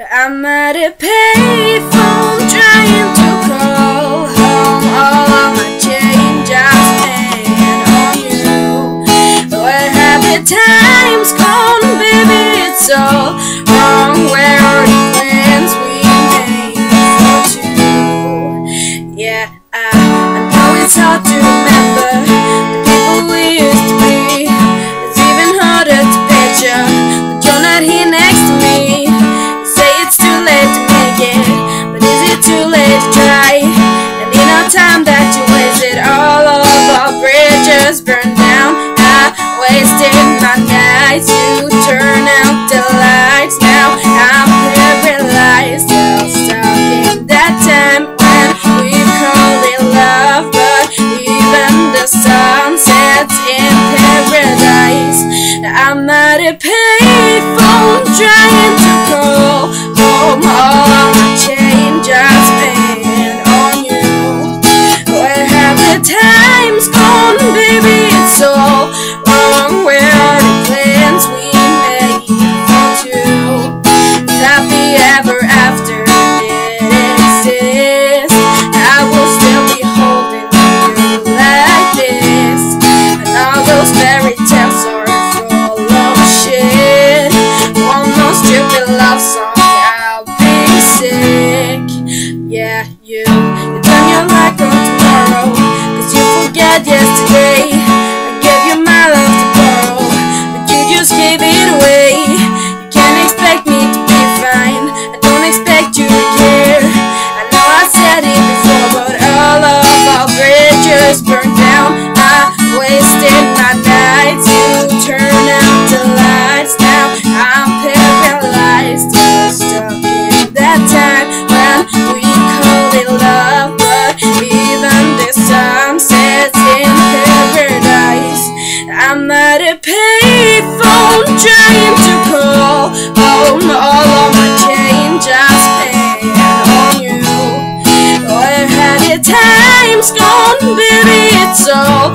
I'm at a payphone trying to call home. All of my change I spent on you. Where have the times gone, baby? It's all wrong. Where are the plans we made for two? Yeah, I know it's hard to remember the people we used to be. It's even harder to picture that you're not here next to me. Too late to try, and in no time that you wasted, all of our bridges burned down. I wasted my nights to turn out the lights. Now I'm paralyzed, still stuck in that time when we called it love, but even the sun sets in paradise. I'm at a payphone trying to call home. All of my change I spent on you. Where have the times gone, baby? It's all wrong. Where are the plans we made for two? Happy ever after didn't exist. I will still be holding you like this, and all those fairy tales are full of shit. One more stupid love song, I'll be sick. Yeah, you turn your light on tomorrow, cause you forget yesterday. I gave you my love to borrow, but you just gave it away. You can't expect me to be fine, I don't expect you to care. I know I said it before, but all of our bridges burned down. I wasted my nights to turn out the lights. Now I'm paralyzed, still stuck in that time when we called it love, but even the sun sets in paradise. I'm at a payphone trying to call home. All of my change I spent on you. Where had the times gone, baby? It's all